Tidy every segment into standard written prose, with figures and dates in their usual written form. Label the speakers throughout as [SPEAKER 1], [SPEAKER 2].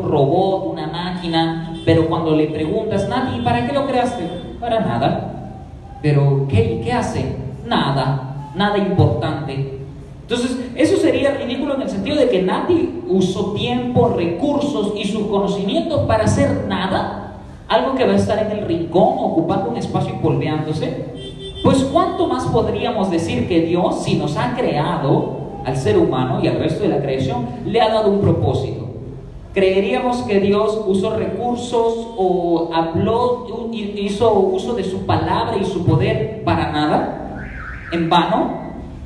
[SPEAKER 1] robot, una máquina, pero cuando le preguntas, Nati, ¿para qué lo creaste? Para nada. ¿Pero qué hace? Nada importante. Entonces, eso sería ridículo en el sentido de que Nati usó tiempo, recursos y sus conocimientos para hacer nada, algo que va a estar en el rincón, ocupando un espacio y polveándose. Pues ¿cuánto más podríamos decir que Dios, si nos ha creado al ser humano y al resto de la creación, le ha dado un propósito? ¿Creeríamos que Dios usó recursos o hizo uso de su palabra y su poder para nada? ¿En vano?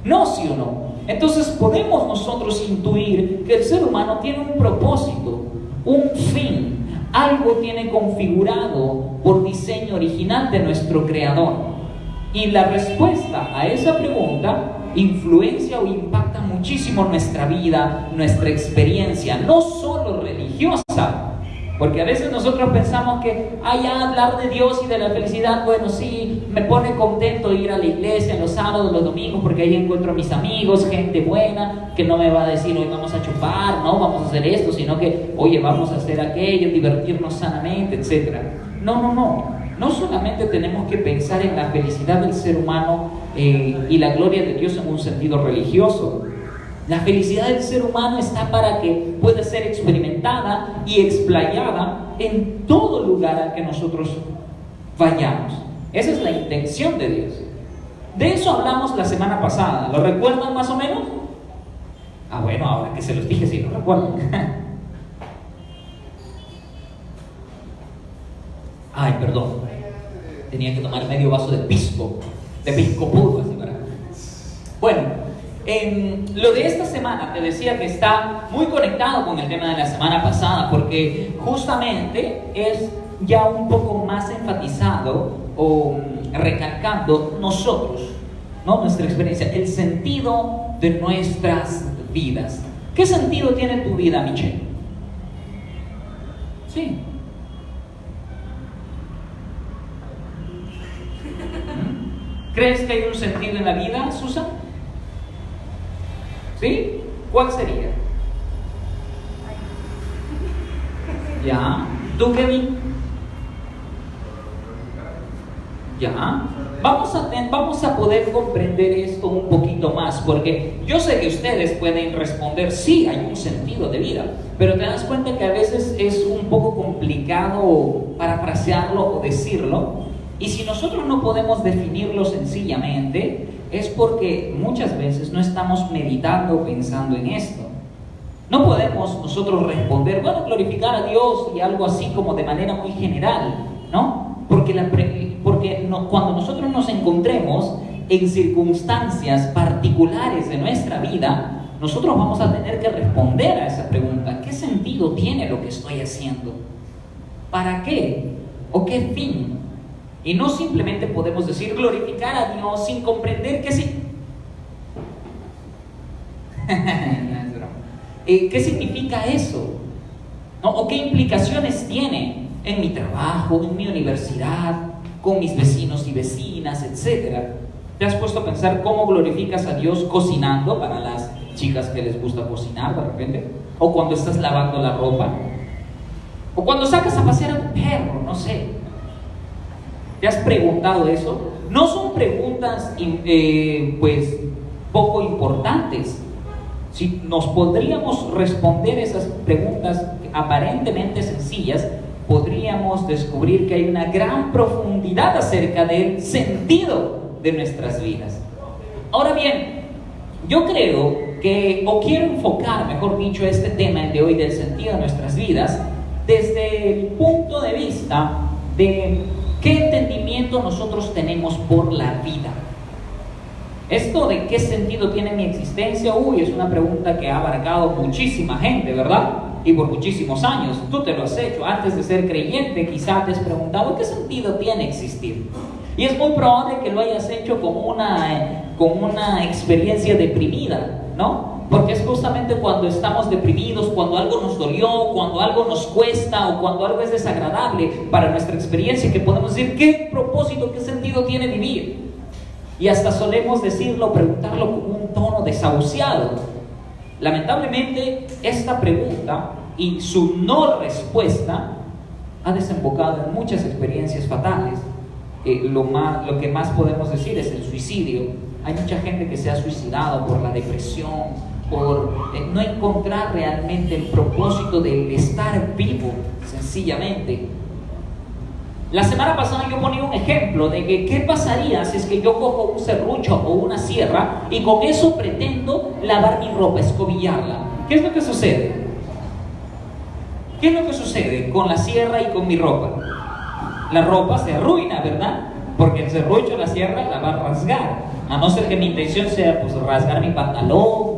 [SPEAKER 1] No, sí o no. Entonces podemos nosotros intuir que el ser humano tiene un propósito, un fin, algo tiene configurado por diseño original de nuestro Creador. Y la respuesta a esa pregunta influencia o impacta muchísimo nuestra vida, nuestra experiencia, no solo religiosa. Porque a veces nosotros pensamos que hablar de Dios y de la felicidad, bueno, sí, me pone contento ir a la iglesia los sábados, los domingos, porque ahí encuentro a mis amigos, gente buena, que no me va a decir, hoy vamos a chupar, no, vamos a hacer esto, sino que, oye, vamos a hacer aquello, divertirnos sanamente, etc. No solamente tenemos que pensar en la felicidad del ser humano y la gloria de Dios en un sentido religioso. La felicidad del ser humano está para que pueda ser experimentada y explayada en todo lugar al que nosotros vayamos. Esa es la intención de Dios. De eso hablamos la semana pasada. ¿Lo recuerdan más o menos? Bueno, ahora que se los dije, sí lo recuerdan. Ay, perdón. Tenía que tomar medio vaso de pisco puro, así para. Bueno. Lo de esta semana te decía que está muy conectado con el tema de la semana pasada, porque justamente es ya un poco más enfatizado o recalcando nosotros, ¿no? Nuestra experiencia, el sentido de nuestras vidas. ¿Qué sentido tiene tu vida, Michelle? Sí. ¿Crees que hay un sentido en la vida, Susan? ¿Sí? ¿Cuál sería? ¿Ya? ¿Tú, Kevin? ¿Ya? Vamos a poder comprender esto un poquito más, porque yo sé que ustedes pueden responder, sí, hay un sentido de vida, pero te das cuenta que a veces es un poco complicado parafrasearlo o decirlo, y si nosotros no podemos definirlo sencillamente, es porque muchas veces no estamos meditando o pensando en esto. No podemos nosotros responder, bueno, glorificar a Dios y algo así como de manera muy general, ¿no? Porque cuando nosotros nos encontremos en circunstancias particulares de nuestra vida, nosotros vamos a tener que responder a esa pregunta. ¿Qué sentido tiene lo que estoy haciendo? ¿Para qué? ¿O qué fin? Y no simplemente podemos decir glorificar a Dios sin comprender que sí. ¿Qué significa eso? ¿No? ¿O qué implicaciones tiene en mi trabajo, en mi universidad, con mis vecinos y vecinas, etcétera? ¿Te has puesto a pensar cómo glorificas a Dios cocinando para las chicas que les gusta cocinar de repente? ¿O cuando estás lavando la ropa? ¿O cuando sacas a pasear a tu perro? No sé. ¿Te has preguntado eso? No son preguntas pues poco importantes. Si nos podríamos responder esas preguntas aparentemente sencillas, podríamos descubrir que hay una gran profundidad acerca del sentido de nuestras vidas. Ahora bien, yo creo que, o quiero enfocar, mejor dicho, este tema de hoy del sentido de nuestras vidas desde el punto de vista de ¿qué entendimiento nosotros tenemos por la vida? Esto de qué sentido tiene mi existencia, es una pregunta que ha abarcado muchísima gente, ¿verdad? Y por muchísimos años. Tú te lo has hecho. Antes de ser creyente, quizá te has preguntado ¿qué sentido tiene existir? Y es muy probable que lo hayas hecho con una experiencia deprimida, ¿no? Porque es justamente cuando estamos deprimidos, cuando algo nos dolió, cuando algo nos cuesta o cuando algo es desagradable para nuestra experiencia, que podemos decir, ¿qué propósito, qué sentido tiene vivir? Y hasta solemos decirlo, preguntarlo con un tono desahuciado. Lamentablemente, esta pregunta y su no respuesta ha desembocado en muchas experiencias fatales. Lo que más podemos decir es el suicidio. Hay mucha gente que se ha suicidado por la depresión, por no encontrar realmente el propósito de estar vivo, sencillamente. La semana pasada yo ponía un ejemplo de que qué pasaría si es que yo cojo un serrucho o una sierra y con eso pretendo lavar mi ropa, escobillarla. ¿Qué es lo que sucede? ¿Qué es lo que sucede con la sierra y con mi ropa? La ropa se arruina, ¿verdad? Porque el serrucho, la sierra, la va a rasgar. A no ser que mi intención sea pues rasgar mi pantalón,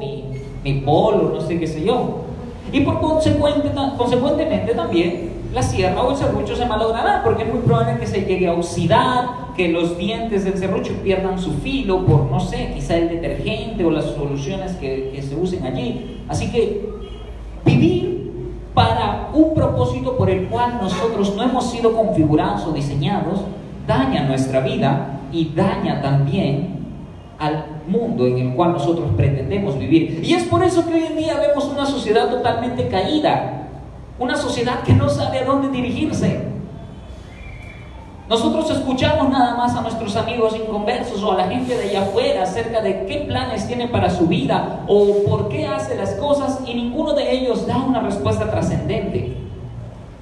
[SPEAKER 1] mi polo, no sé qué sé yo. Y por consecuentemente también la sierra o el serrucho se malogrará, porque es muy probable que se llegue a oxidar, que los dientes del serrucho pierdan su filo por, no sé, quizá el detergente o las soluciones que se usen allí. Así que vivir para un propósito por el cual nosotros no hemos sido configurados o diseñados daña nuestra vida y daña también al mundo en el cual nosotros pretendemos vivir. Y es por eso que hoy en día vemos una sociedad totalmente caída, una sociedad que no sabe a dónde dirigirse. Nosotros escuchamos nada más a nuestros amigos inconversos o a la gente de allá afuera acerca de qué planes tienen para su vida o por qué hace las cosas, y ninguno de ellos da una respuesta trascendente.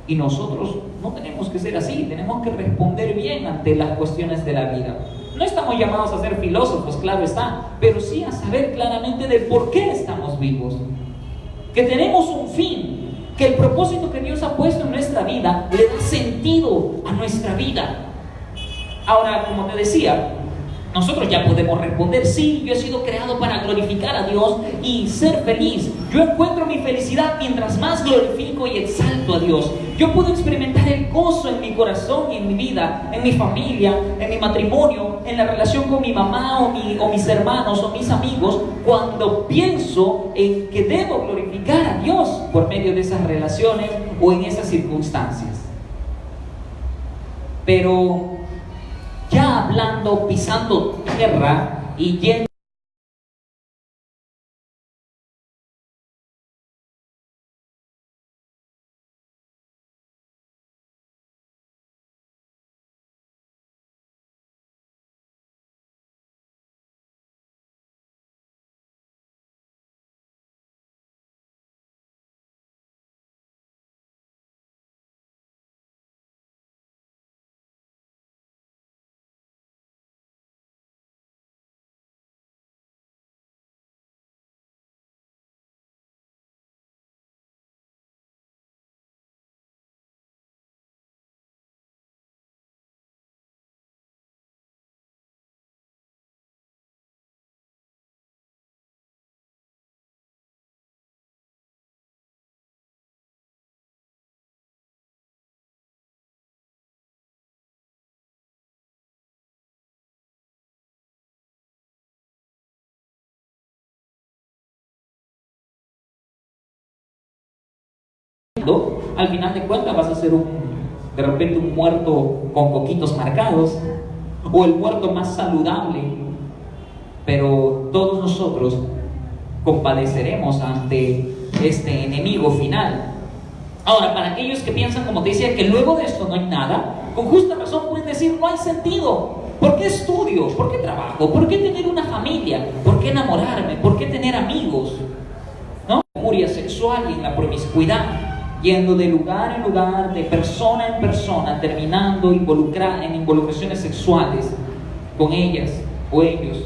[SPEAKER 1] Y nosotros no tenemos que ser así, tenemos que responder bien ante las cuestiones de la vida. No estamos llamados a ser filósofos, claro está, pero sí a saber claramente del por qué estamos vivos, que tenemos un fin, que el propósito que Dios ha puesto en nuestra vida le da sentido a nuestra vida. Ahora, como te decía, nosotros ya podemos responder: sí, yo he sido creado para glorificar a Dios y ser feliz. Yo encuentro mi felicidad mientras más glorifico y exalto a Dios. Yo puedo experimentar el gozo en mi corazón y en mi vida, en mi familia, en mi matrimonio, en la relación con mi mamá o mis hermanos o mis amigos, cuando pienso en que debo glorificar a Dios por medio de esas relaciones o en esas circunstancias. Pero ya hablando, pisando tierra y yendo al final de cuentas vas a ser de repente un muerto con coquitos marcados, o el muerto más saludable, pero todos nosotros compadeceremos ante este enemigo final. Ahora, para aquellos que piensan, como te decía, que luego de esto no hay nada, con justa razón pueden decir: no hay sentido. ¿Por qué estudio? ¿Por qué trabajo? ¿Por qué tener una familia? ¿Por qué enamorarme? ¿Por qué tener amigos? ¿No? La lujuria sexual y en la promiscuidad, yendo de lugar en lugar, de persona en persona, terminando en involucraciones sexuales con ellas o ellos.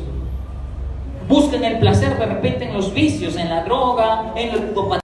[SPEAKER 1] Buscan el placer de repente en los vicios, en la droga, en la ludopatía.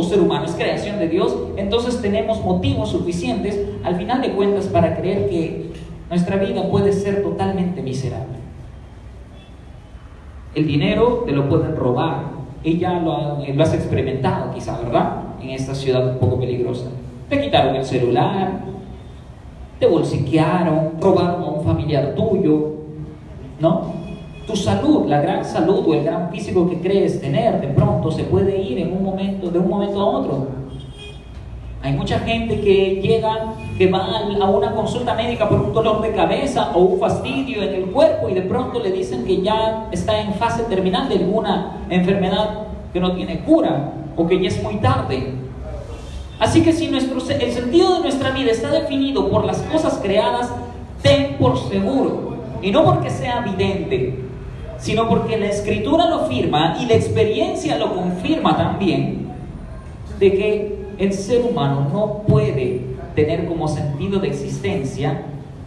[SPEAKER 1] Ser humano es creación de Dios, entonces tenemos motivos suficientes al final de cuentas para creer que nuestra vida puede ser totalmente miserable. El dinero te lo pueden robar. Y ya lo has experimentado quizá, ¿verdad? En esta ciudad un poco peligrosa. Te quitaron el celular, te bolsiquearon, robaron a un familiar tuyo, ¿no? Tu salud, la gran salud o el gran físico que crees tener, de pronto se puede ir en un momento, de un momento a otro. Hay mucha gente que va a una consulta médica por un dolor de cabeza o un fastidio en el cuerpo y de pronto le dicen que ya está en fase terminal de alguna enfermedad que no tiene cura o que ya es muy tarde. Así que si el sentido de nuestra vida está definido por las cosas creadas, ten por seguro, y no porque sea evidente, sino porque la Escritura lo afirma y la experiencia lo confirma también, de que el ser humano no puede tener como sentido de existencia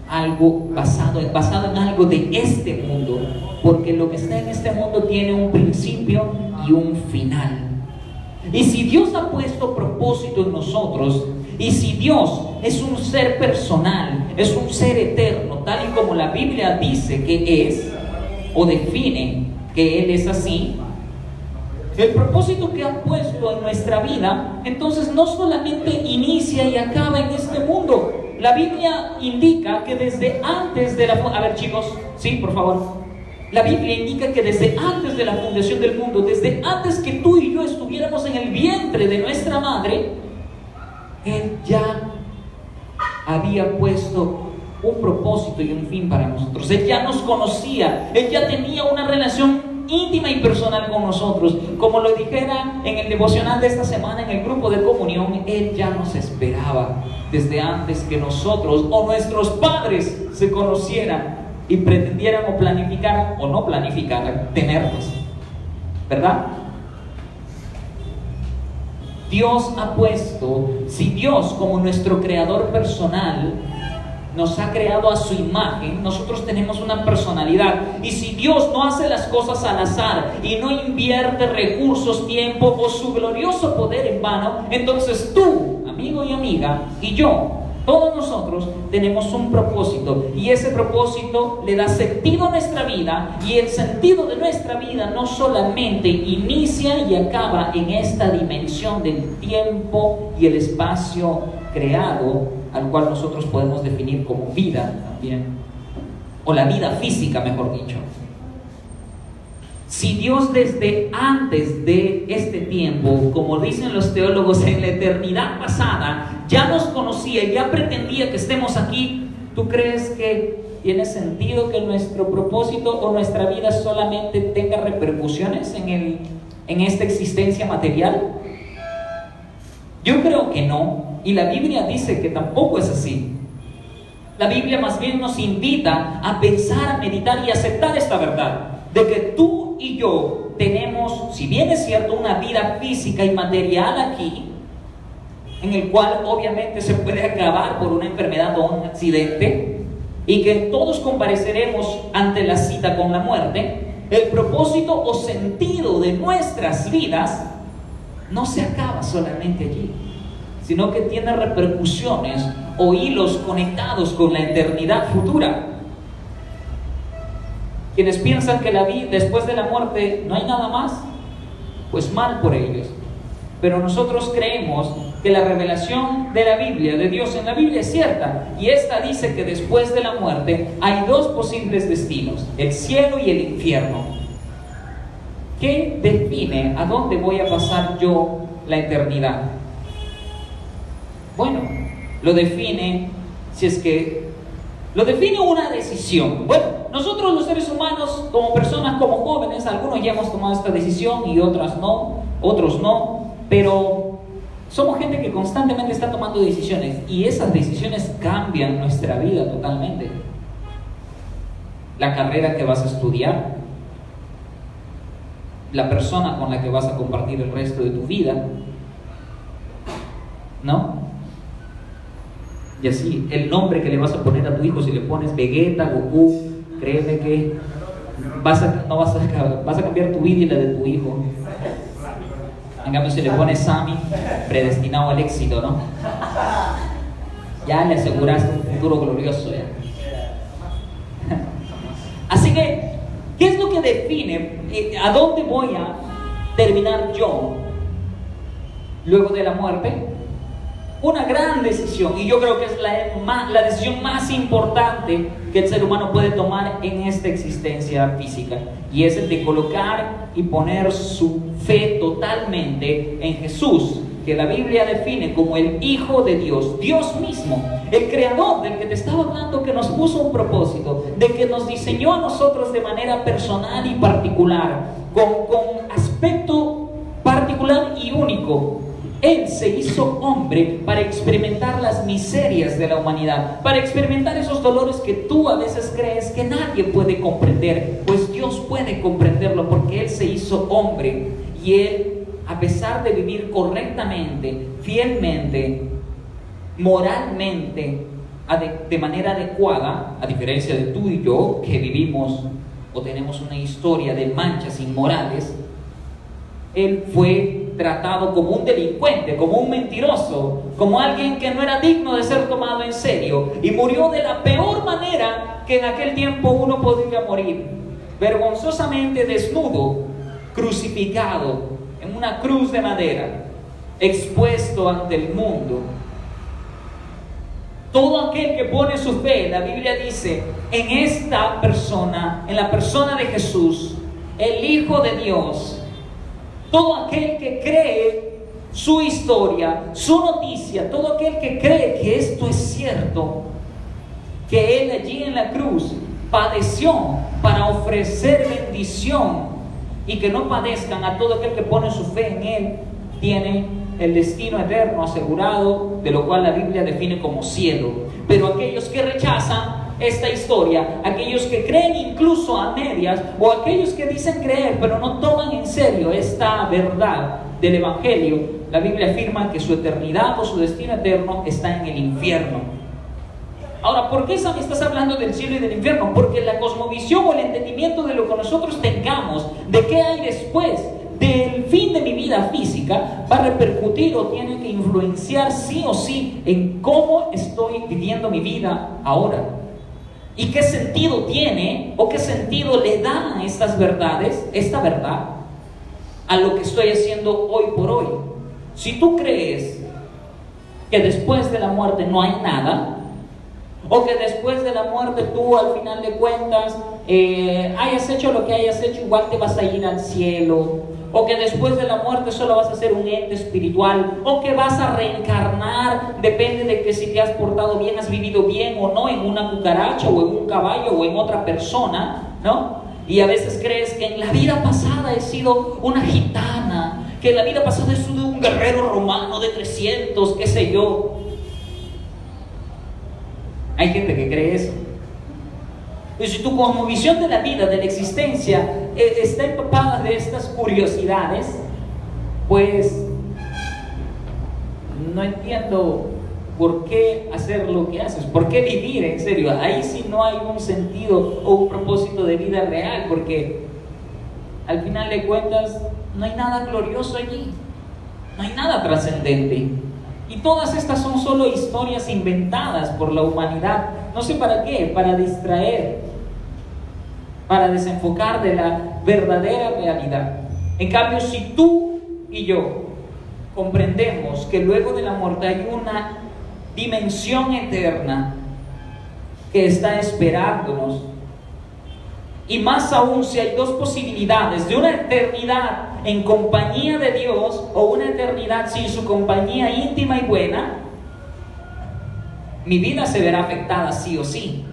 [SPEAKER 1] algo basado en algo de este mundo, porque lo que está en este mundo tiene un principio y un final. Y si Dios ha puesto propósito en nosotros, y si Dios es un ser personal, es un ser eterno, tal y como la Biblia dice que es, o define que Él es así, el propósito que ha puesto en nuestra vida, entonces no solamente inicia y acaba en este mundo. La Biblia indica que desde antes de la... A ver, chicos, sí, por favor. La Biblia indica que desde antes de la fundación del mundo, desde antes que tú y yo estuviéramos en el vientre de nuestra madre, Él ya había puesto un propósito y un fin para nosotros. Él ya nos conocía, Él ya tenía una relación íntima y personal con nosotros. Como lo dijera en el devocional de esta semana, en el grupo de comunión, Él ya nos esperaba desde antes que nosotros o nuestros padres se conocieran y pretendieran o planificaran o no planificaran tenernos, ¿verdad? Dios ha puesto, si Dios como nuestro creador personal nos ha creado a su imagen, nosotros tenemos una personalidad, y si Dios no hace las cosas al azar y no invierte recursos, tiempo o su glorioso poder en vano, entonces tú, amigo y amiga, y yo, todos nosotros tenemos un propósito, y ese propósito le da sentido a nuestra vida, y el sentido de nuestra vida no solamente inicia y acaba en esta dimensión del tiempo y el espacio creado, al cual nosotros podemos definir como vida también, o la vida física, mejor dicho. Si Dios desde antes de este tiempo, como dicen los teólogos, en la eternidad pasada, ya nos conocía y ya pretendía que estemos aquí, ¿tú crees que tiene sentido que nuestro propósito o nuestra vida solamente tenga repercusiones en esta existencia material? Yo creo que no, y la Biblia dice que tampoco es así. La Biblia más bien nos invita a pensar, a meditar y a aceptar esta verdad, de que tú y yo tenemos, si bien es cierto, una vida física y material aquí, en el cual obviamente se puede acabar por una enfermedad o un accidente, y que todos compareceremos ante la cita con la muerte, el propósito o sentido de nuestras vidas no se acaba solamente allí, sino que tiene repercusiones o hilos conectados con la eternidad futura. Quienes piensan que la vida después de la muerte no hay nada más, pues mal por ellos. Pero nosotros creemos que la revelación de la Biblia, de Dios en la Biblia, es cierta, y esta dice que después de la muerte hay dos posibles destinos: el cielo y el infierno. ¿Qué define a dónde voy a pasar yo la eternidad? Bueno, lo define una decisión. Bueno, nosotros los seres humanos, como personas, como jóvenes, algunos ya hemos tomado esta decisión y otros no, pero somos gente que constantemente está tomando decisiones, y esas decisiones cambian nuestra vida totalmente. La carrera que vas a estudiar, la persona con la que vas a compartir el resto de tu vida, ¿no? Y así, el nombre que le vas a poner a tu hijo, si le pones Vegeta, Goku, créeme que vas a cambiar tu vida y la de tu hijo. En cambio, si le pones Sammy, predestinado al éxito, ¿no? Ya le aseguraste un futuro glorioso, ¿ya? Así que, ¿qué es lo que define ¿a dónde voy a terminar yo luego de la muerte? Una gran decisión, y yo creo que es la decisión más importante que el ser humano puede tomar en esta existencia física, y es el de colocar y poner su fe totalmente en Jesús, que la Biblia define como el Hijo de Dios, Dios mismo, el Creador del que te estaba hablando, que nos puso un propósito, de que nos diseñó a nosotros de manera personal y particular, con aspecto particular y único. Él se hizo hombre para experimentar las miserias de la humanidad, para experimentar esos dolores que tú a veces crees que nadie puede comprender, pues Dios puede comprenderlo, porque Él se hizo hombre, y Él, a pesar de vivir correctamente, fielmente, moralmente, de manera adecuada, a diferencia de tú y yo, que vivimos o tenemos una historia de manchas inmorales, Él fue tratado como un delincuente, como un mentiroso, como alguien que no era digno de ser tomado en serio, y murió de la peor manera que en aquel tiempo uno podría morir, vergonzosamente desnudo, crucificado en una cruz de madera, expuesto ante el mundo. Todo aquel que pone su fe, la Biblia dice, en esta persona, en la persona de Jesús, el Hijo de Dios, todo aquel que cree su historia, su noticia, todo aquel que cree que esto es cierto, que Él allí en la cruz padeció para ofrecer bendición, y que no padezcan, a todo aquel que pone su fe en Él, tiene el destino eterno asegurado, de lo cual la Biblia define como cielo. Pero aquellos que rechazan esta historia, aquellos que creen incluso a medias, o aquellos que dicen creer pero no toman en serio esta verdad del Evangelio, la Biblia afirma que su eternidad o su destino eterno está en el infierno. Ahora, ¿por qué me estás hablando del cielo y del infierno? Porque la cosmovisión o el entendimiento de lo que nosotros tengamos, de qué hay después del fin de mi vida física, va a repercutir o tiene que influenciar sí o sí en cómo estoy viviendo mi vida ahora. ¿Y qué sentido tiene o qué sentido le dan estas verdades, esta verdad, a lo que estoy haciendo hoy por hoy? Si tú crees que después de la muerte no hay nada, o que después de la muerte tú al final de cuentas hayas hecho lo que hayas hecho, igual te vas a ir al cielo, o que después de la muerte solo vas a ser un ente espiritual, o que vas a reencarnar, depende de que si te has portado bien, has vivido bien o no, en una cucaracha o en un caballo o en otra persona, ¿no? Y a veces crees que en la vida pasada he sido una gitana, que en la vida pasada he sido un guerrero romano de 300, qué sé yo. Hay gente que cree eso. Y si tu cosmovisión de la vida, de la existencia, está empapada de estas curiosidades, pues no entiendo por qué hacer lo que haces, por qué vivir en serio. Ahí sí no hay un sentido o un propósito de vida real, porque al final de cuentas no hay nada glorioso allí, no hay nada trascendente. Y todas estas son solo historias inventadas por la humanidad. No sé para qué, para distraer, para desenfocar de la verdadera realidad. En cambio, si tú y yo comprendemos que luego de la muerte hay una dimensión eterna que está esperándonos, y más aún si hay dos posibilidades de una eternidad en compañía de Dios o una eternidad sin su compañía íntima y buena, mi vida se verá afectada sí o sí.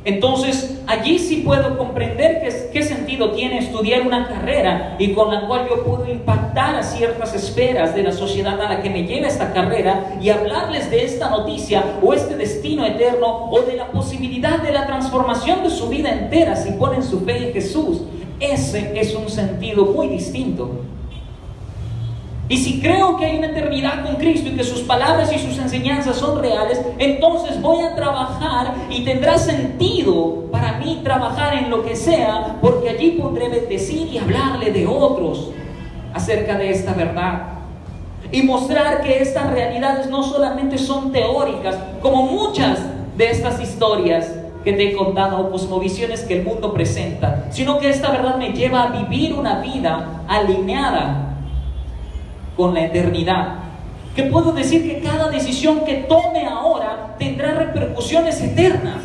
[SPEAKER 1] Entonces allí sí puedo comprender qué sentido tiene estudiar una carrera y con la cual yo puedo impactar a ciertas esferas de la sociedad a la que me lleva esta carrera, y hablarles de esta noticia o este destino eterno, o de la posibilidad de la transformación de su vida entera si ponen su fe en Jesús. Ese es un sentido muy distinto. Y si creo que hay una eternidad con Cristo y que sus palabras y sus enseñanzas son reales, entonces voy a trabajar, y tendrá sentido para mí trabajar en lo que sea, porque allí podré decir y hablarle de otros acerca de esta verdad, y mostrar que estas realidades no solamente son teóricas, como muchas de estas historias que te he contado o cosmovisiones que el mundo presenta, sino que esta verdad me lleva a vivir una vida alineada con la eternidad. Que puedo decir que cada decisión que tome ahora tendrá repercusiones eternas.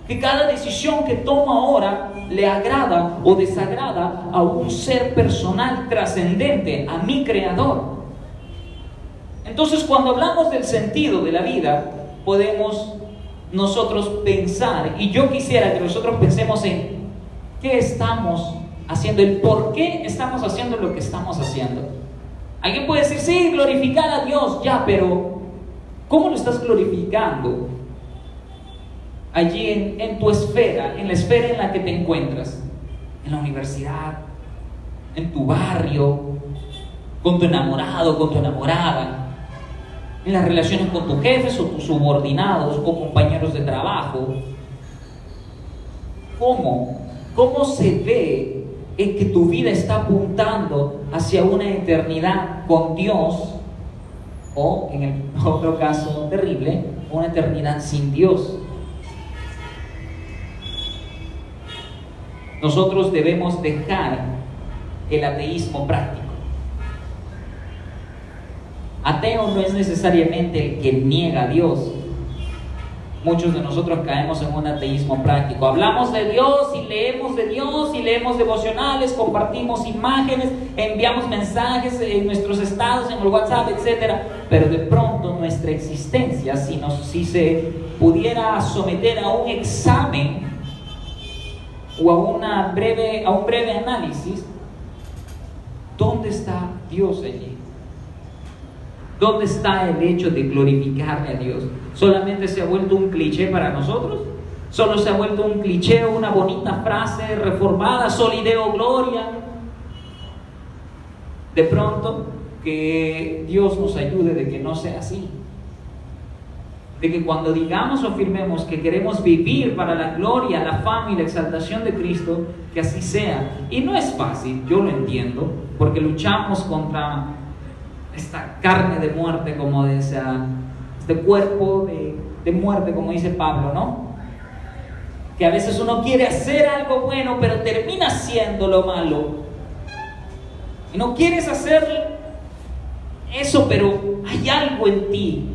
[SPEAKER 1] Que cada decisión que tomo ahora le agrada o desagrada a un ser personal trascendente, a mi Creador. Entonces, cuando hablamos del sentido de la vida, podemos nosotros pensar, y yo quisiera que nosotros pensemos en qué estamos haciendo, el por qué estamos haciendo lo que estamos haciendo. Alguien puede decir, sí, glorificar a Dios, ya, pero ¿cómo lo estás glorificando? Allí en tu esfera, en la esfera en la que te encuentras, en la universidad, en tu barrio, con tu enamorado, con tu enamorada, en las relaciones con tus jefes o tus subordinados o compañeros de trabajo. ¿Cómo se ve en que tu vida está apuntando hacia una eternidad con Dios, o en el otro caso terrible, una eternidad sin Dios? Nosotros debemos dejar el ateísmo práctico. Ateo no es necesariamente el que niega a Dios. Muchos de nosotros caemos en un ateísmo práctico. Hablamos de Dios y leemos devocionales, compartimos imágenes, enviamos mensajes en nuestros estados, en el WhatsApp, etc. Pero de pronto nuestra existencia, si se pudiera someter a un examen o a un breve análisis, ¿dónde está Dios allí? ¿Dónde está el hecho de glorificarle a Dios? ¿Solamente se ha vuelto un cliché para nosotros? ¿Solo se ha vuelto un cliché o una bonita frase reformada, solideo gloria? De pronto, que Dios nos ayude de que no sea así. De que cuando digamos o afirmemos que queremos vivir para la gloria, la fama y la exaltación de Cristo, que así sea. Y no es fácil, yo lo entiendo, porque luchamos contra esta carne de muerte, como dice, este cuerpo de muerte, como dice Pablo, ¿no? Que a veces uno quiere hacer algo bueno, pero termina haciendo lo malo. Y no quieres hacer eso, pero hay algo en ti,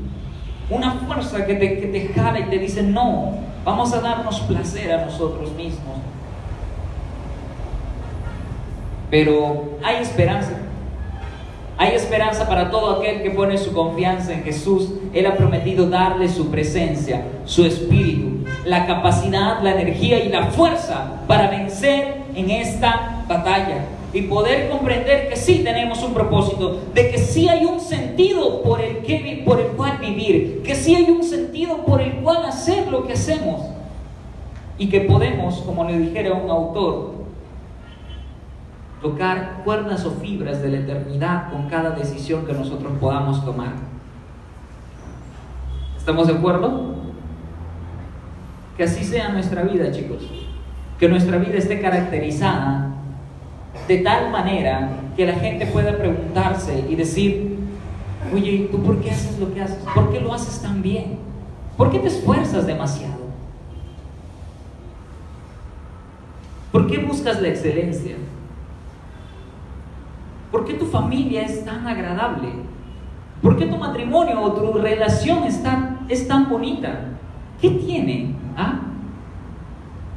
[SPEAKER 1] una fuerza que te jala y te dice, no, vamos a darnos placer a nosotros mismos. Pero hay esperanza. Hay esperanza para todo aquel que pone su confianza en Jesús. Él ha prometido darle su presencia, su espíritu, la capacidad, la energía y la fuerza para vencer en esta batalla y poder comprender que sí tenemos un propósito, de que sí hay un sentido por el cual vivir, que sí hay un sentido por el cual hacer lo que hacemos, y que podemos, como le dijera un autor, tocar cuerdas o fibras de la eternidad con cada decisión que nosotros podamos tomar. ¿Estamos de acuerdo? Que así sea nuestra vida, chicos. Que nuestra vida esté caracterizada de tal manera que la gente pueda preguntarse y decir, oye, ¿tú por qué haces lo que haces? ¿Por qué lo haces tan bien? ¿Por qué te esfuerzas demasiado? ¿Por qué buscas la excelencia? ¿Por qué tu familia es tan agradable? ¿Por qué tu matrimonio o tu relación es tan bonita? ¿Qué tiene?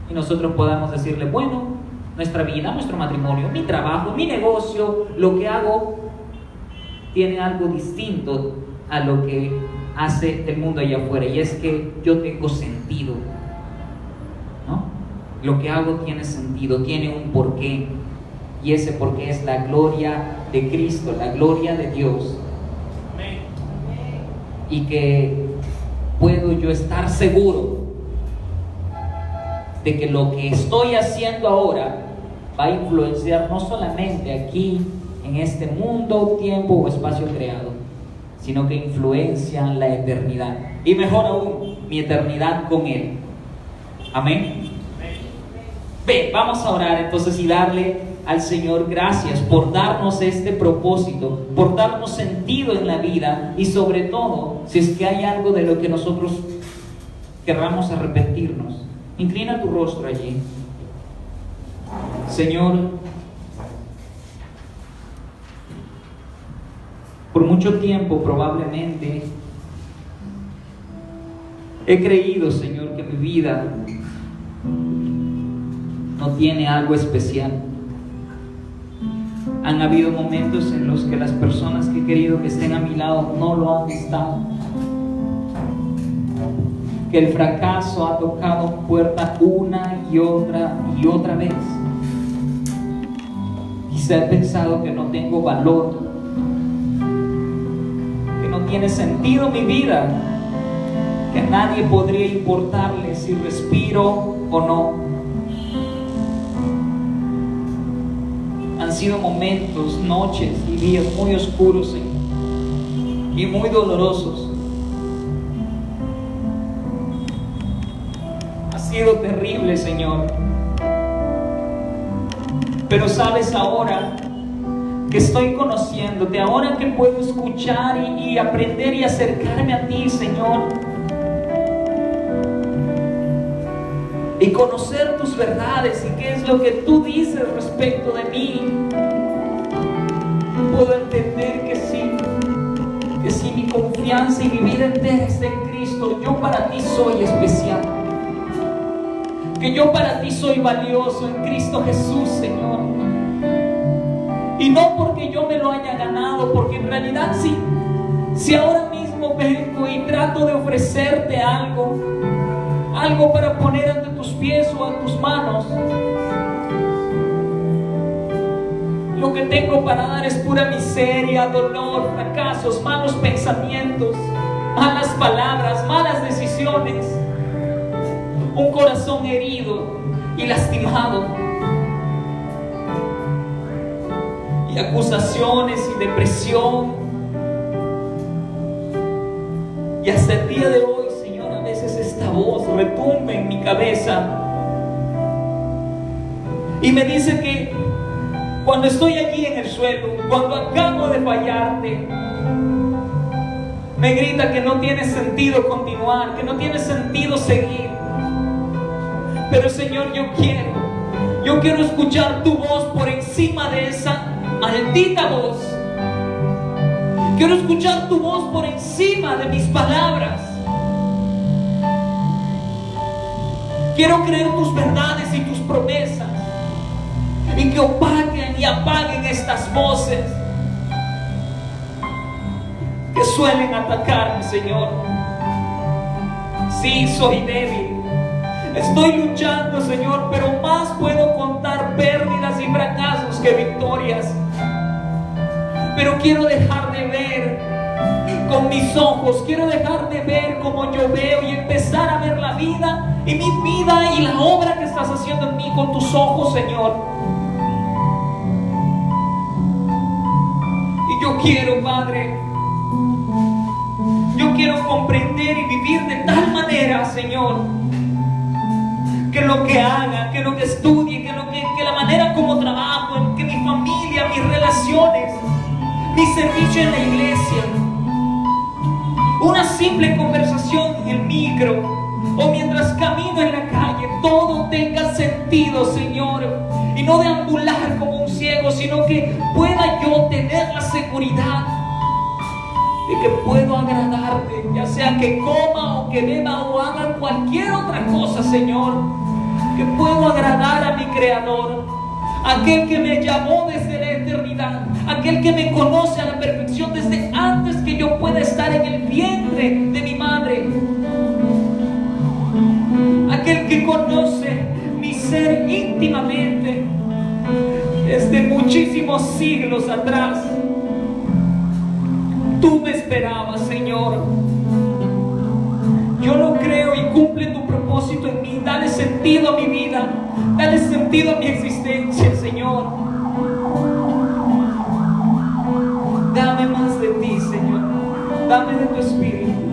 [SPEAKER 1] Y nosotros podamos decirle, bueno, nuestra vida, nuestro matrimonio, mi trabajo, mi negocio, lo que hago, tiene algo distinto a lo que hace el mundo allá afuera, y es que yo tengo sentido, ¿no? Lo que hago tiene sentido, tiene un porqué. Y ese porqué es la gloria de Cristo, la gloria de Dios. Amén. Y que puedo yo estar seguro de que lo que estoy haciendo ahora va a influenciar no solamente aquí, en este mundo, tiempo o espacio creado, sino que influencia la eternidad. Y mejor aún, mi eternidad con Él. Amén. Ve, vamos a orar entonces y darle al Señor gracias por darnos este propósito, por darnos sentido en la vida, y sobre todo, si es que hay algo de lo que nosotros querramos arrepentirnos. Inclina tu rostro allí. Señor, por mucho tiempo probablemente he creído, Señor, que mi vida no tiene algo especial. Han habido momentos en los que las personas que he querido que estén a mi lado no lo han estado. Que el fracaso ha tocado puerta una y otra vez. Quizá he pensado que no tengo valor, que no tiene sentido mi vida, que a nadie podría importarle si respiro o no. Han sido momentos, noches y días muy oscuros, Señor, y muy dolorosos. Ha sido terrible, Señor. Pero sabes, ahora que estoy conociéndote, ahora que puedo escuchar y aprender y acercarme a ti, Señor, y conocer tus verdades y qué es lo que tú dices respecto de mí, puedo entender que sí, mi confianza y mi vida entera está en Cristo. Yo para ti soy especial, que yo para ti soy valioso en Cristo Jesús, Señor. Y no porque yo me lo haya ganado, porque en realidad si ahora mismo vengo y trato de ofrecerte algo para poner ante tus pies o a tus manos, lo que tengo para dar es pura miseria, dolor, fracasos, malos pensamientos, malas palabras, malas decisiones, un corazón herido y lastimado, y acusaciones y depresión. Y hasta el día de hoy, Señor, a veces esta voz retumba en mi cabeza y me dice que cuando estoy allí en el suelo, cuando acabo de fallarte, me grita que no tiene sentido continuar, que no tiene sentido seguir. Pero Señor, yo quiero escuchar tu voz por encima de esa maldita voz. Quiero escuchar tu voz por encima de mis palabras. Quiero creer tus verdades y tus promesas, y que opaquen y apaguen estas voces que suelen atacarme, Señor. Sí, soy débil, estoy luchando, Señor, pero más puedo contar pérdidas y fracasos que victorias. Pero quiero dejar de ver con mis ojos, quiero dejar de ver como yo veo y empezar a ver la vida y mi vida y la obra que estás haciendo en mí con tus ojos, Señor. Y yo quiero, Padre, yo quiero comprender y vivir de tal manera, Señor, que lo que haga, que lo que estudie, que la manera como trabajo, que mi familia, mis relaciones, mi servicio en la iglesia, una simple conversación en el micro o mientras camino en la calle, todo tenga sentido, Señor, y no deambular como un ciego, sino que pueda yo tener la seguridad de que puedo agradarte, ya sea que coma o que beba o haga cualquier otra cosa, Señor, que puedo agradar a mi Creador, aquel que me llamó desde la eternidad, aquel que me conoce a la perfección desde antes que yo pueda estar en el vientre de mi madre, aquel que conoce mi ser íntimamente desde muchísimos siglos atrás. Tú me esperabas, Señor. Yo lo creo y cumple tu propósito en mí. Dale sentido a mi vida, dale sentido a mi existencia, Señor. Dame más de ti, Señor. Dame de tu Espíritu.